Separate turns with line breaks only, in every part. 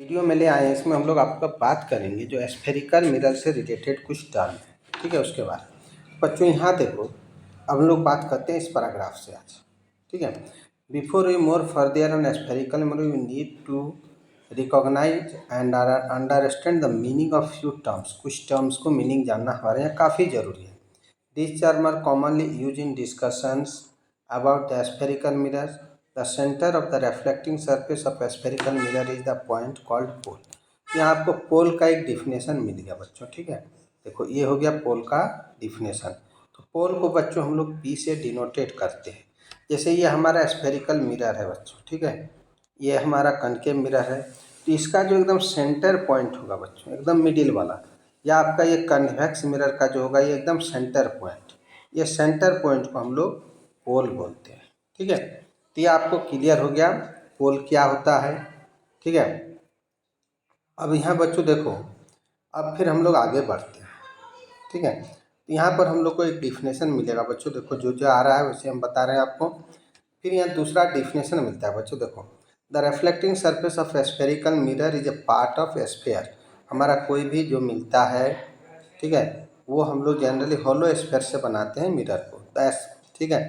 Video में ले आए हैं, इसमें हम लोग आपका बात करेंगे जो स्फेरिकल मिरर से रिलेटेड कुछ टर्म है, ठीक है। उसके बाद बच्चों यहाँ देखो, अब हम लोग बात करते हैं इस पैराग्राफ से आज, ठीक है। Before we more further on spherical mirror we need to recognise and understand the meaning of few terms. कुछ टर्म्स को मीनिंग जानना हमारे यहाँ काफ़ी ज़रूरी है। These terms are commonly used in discussions about the spherical mirror. The center of the reflecting surface of a spherical mirror is the point called pole. यहाँ आपको पोल का एक डिफिनेशन मिल गया बच्चों, ठीक है। देखो ये हो गया पोल का डिफिनेशन। तो पोल को बच्चों हम लोग P से डिनोटेट करते हैं। जैसे ये हमारा स्फेरिकल मिरर है बच्चों, ठीक है। ये हमारा कनकेव मिरर है, तो इसका जो एकदम सेंटर पॉइंट होगा बच्चों, एकदम मिडिल वाला, या आपका ये कन्वेक्स मिरर का जो होगा ये एकदम सेंटर पॉइंट, ये सेंटर पॉइंट को हम लोग पोल बोलते हैं, ठीक है। तो ये आपको क्लियर हो गया पोल क्या होता है, ठीक है। अब यहाँ बच्चों देखो, अब फिर हम लोग आगे बढ़ते हैं, ठीक है। तो यहाँ पर हम लोग को एक डिफिनेशन मिलेगा बच्चों, देखो जो जो आ रहा है वैसे हम बता रहे हैं आपको। फिर यहाँ दूसरा डिफिनेशन मिलता है बच्चों, देखो the reflecting surface of spherical mirror is a part of sphere. हमारा कोई भी जो मिलता है, ठीक है, वो हम लोग जनरली हॉलो स्फेयर से बनाते हैं मिरर को, ठीक है।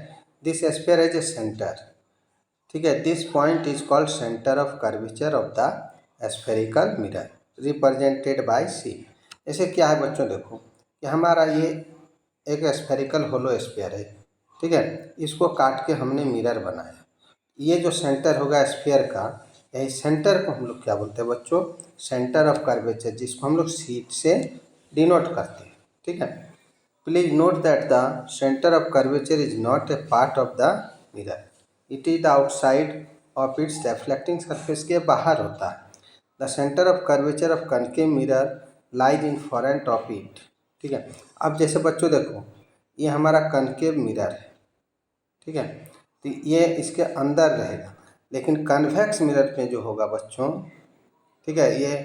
This sphere is a centre, ठीक है। This point is called centre of curvature of the spherical mirror represented by C. ऐसे क्या है बच्चों, देखो कि हमारा ये एक स्फेरिकल होलो स्फेयर है, ठीक है। इसको काट के हमने मिरर बनाया। ये जो सेंटर होगा स्फेयर का, यही सेंटर को हम लोग क्या बोलते हैं बच्चों, सेंटर ऑफ कर्वेचर, जिसको हम लोग सीट से डिनोट करते हैं, ठीक है। Please note that the centre of curvature is not a part of the mirror, it is the outside of its reflecting surface के बाहर होता है। The centre of curvature of concave mirror lies in front of it, ठीक है। अब जैसे बच्चों देखो, ये हमारा कनकेव मिरर है, ठीक है। तो ये इसके अंदर रहेगा, लेकिन कन्वेक्स मिरर में जो होगा बच्चों, ठीक है, ये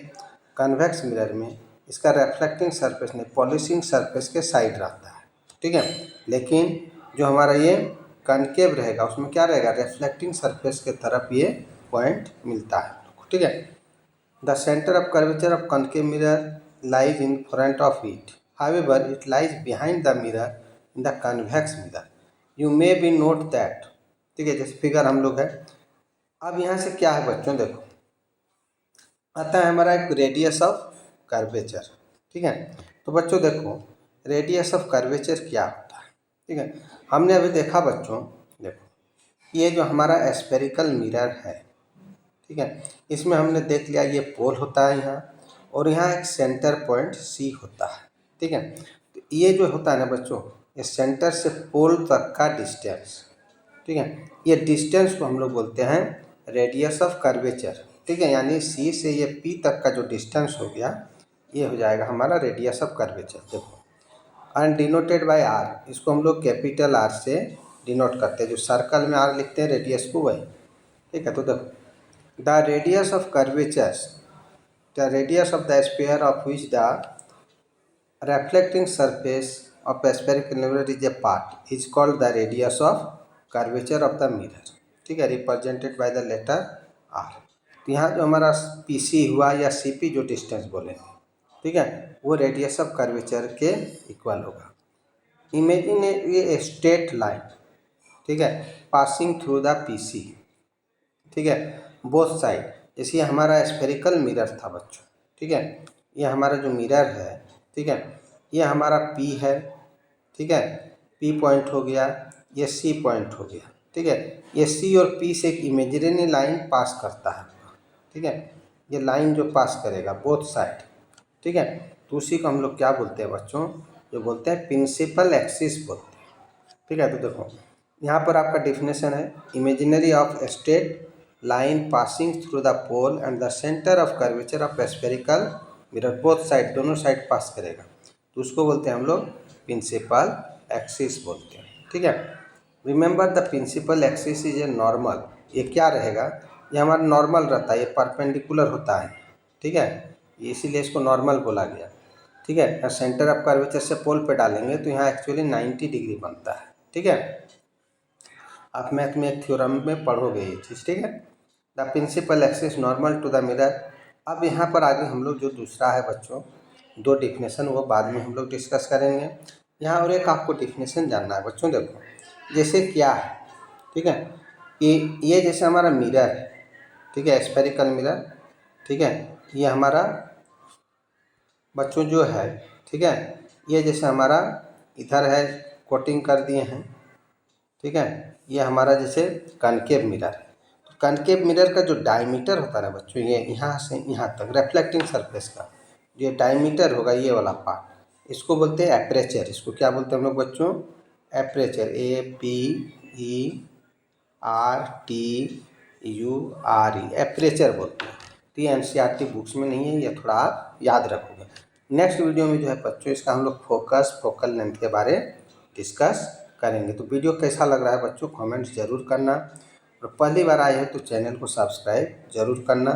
कन्वेक्स मिरर में इसका रिफ्लेक्टिंग सरफेस नहीं, पॉलिशिंग सरफेस के साइड रहता है, ठीक है। लेकिन जो हमारा ये कनकेव रहेगा उसमें क्या रहेगा, रिफ्लेक्टिंग सरफेस के तरफ ये पॉइंट मिलता है, ठीक है। The centre of curvature of concave mirror lies in front of it, however it lies behind the mirror in the convex mirror. You may be note that, ठीक है, जैसे फिगर हम लोग है। अब यहाँ से क्या है बच्चों, देखो आता है हमारा एक रेडियस ऑफ कर्वेचर, ठीक है। तो बच्चों देखो रेडियस ऑफ कर्वेचर क्या होता है, ठीक है। हमने अभी देखा बच्चों, देखो ये जो हमारा स्फेरिकल मिरर है, ठीक है, इसमें हमने देख लिया ये पोल होता है यहाँ, और यहाँ एक सेंटर पॉइंट सी होता है, ठीक है। तो ये जो होता है ना बच्चों, ये सेंटर से पोल तक का डिस्टेंस, ठीक है, ये डिस्टेंस को हम लोग बोलते हैं रेडियस ऑफ कर्वेचर, ठीक है। यानी सी से ये पी तक का जो डिस्टेंस हो गया, ये हो जाएगा हमारा रेडियस ऑफ कर्वेचर। देखो एंड डिनोटेड बाय आर, इसको हम लोग कैपिटल आर से डिनोट करते हैं, जो सर्कल में आर लिखते हैं रेडियस को वही, ठीक है। तो देखो the radius of curvature, the radius of the sphere of which the reflecting surface of a spherical mirror is a part is called the radius of curvature of the mirror, ठीक है, represented by the letter R. तो यहाँ जो हमारा P C हुआ या C P जो distance बोले, ठीक है, वो रेडियस ऑफ कर्वेचर के इक्वल होगा। इमेजिन ये स्ट्रेट लाइन, ठीक है, passing through the P C, ठीक है, बोथ साइड। जैसे ये हमारा स्फेरिकल मिरर था बच्चों, ठीक है, ये हमारा जो मिरर है, ठीक है, ये हमारा P है, ठीक है, P पॉइंट हो गया, ये C पॉइंट हो गया, ठीक है। ये C और P से एक इमेजिनरी लाइन पास करता है, ठीक है, ये लाइन जो पास करेगा बोथ साइड, ठीक है, तो उसी को हम लोग क्या बोलते हैं बच्चों, जो बोलते हैं प्रिंसिपल एक्सिस बोलते हैं, ठीक है। तो देखो यहाँ पर आपका डिफिनेशन है, imaginary of straight line passing through the pole and the centre of curvature of spherical mirror, both side, दोनों साइड पास करेगा, तो उसको बोलते हैं हम लोग प्रिंसिपल एक्सिस बोलते हैं, ठीक है। Remember the principal axis is a normal, ये क्या रहेगा, ये हमारा नॉर्मल रहता है, ये परपेंडिकुलर होता है, ठीक है, इसीलिए इसको नॉर्मल बोला गया, ठीक है। सेंटर ऑफ कर्वेचर से पोल पे डालेंगे तो यहाँ एक्चुअली 90 डिग्री बनता है, ठीक है। आप मैथ में एक थ्योरम में पढ़ोगे ये चीज़, ठीक है। The principal axis normal to the mirror अब यहाँ पर आगे हम लोग जो दूसरा है बच्चों, 2 डेफिनेशन वो बाद में हम लोग डिस्कस करेंगे। यहाँ और एक आपको डेफिनेशन जानना है बच्चों। देखो जैसे क्या है, ठीक है, ये जैसे हमारा मिरर है, ठीक है, स्फेरिकल मिरर, ठीक है, ये हमारा बच्चों जो है, ठीक है, ये जैसे हमारा इधर है कोटिंग कर दिए हैं, ठीक है, ये हमारा जैसे कनकेव मिरर है। तो कनकेव मिरर का जो डायमीटर होता है ना बच्चों, ये यहाँ से यहाँ तक रिफ्लेक्टिंग सरफेस का जो डायमीटर होगा, ये वाला पार्ट, इसको बोलते हैं एपरेचर। इसको क्या बोलते हैं हम लोग बच्चों? एपरेचर, APERTURE, एपरेचर बोलते हैं। तो ये NCERT बुक्स में नहीं है, ये थोड़ा आप याद रखोगे। नेक्स्ट वीडियो में जो है बच्चों, इसका हम लोग फोकल लेंथ के बारे डिस्कस करेंगे। तो वीडियो कैसा लग रहा है बच्चों, कमेंट्स ज़रूर करना, और पहली बार आए हो तो चैनल को सब्सक्राइब ज़रूर करना।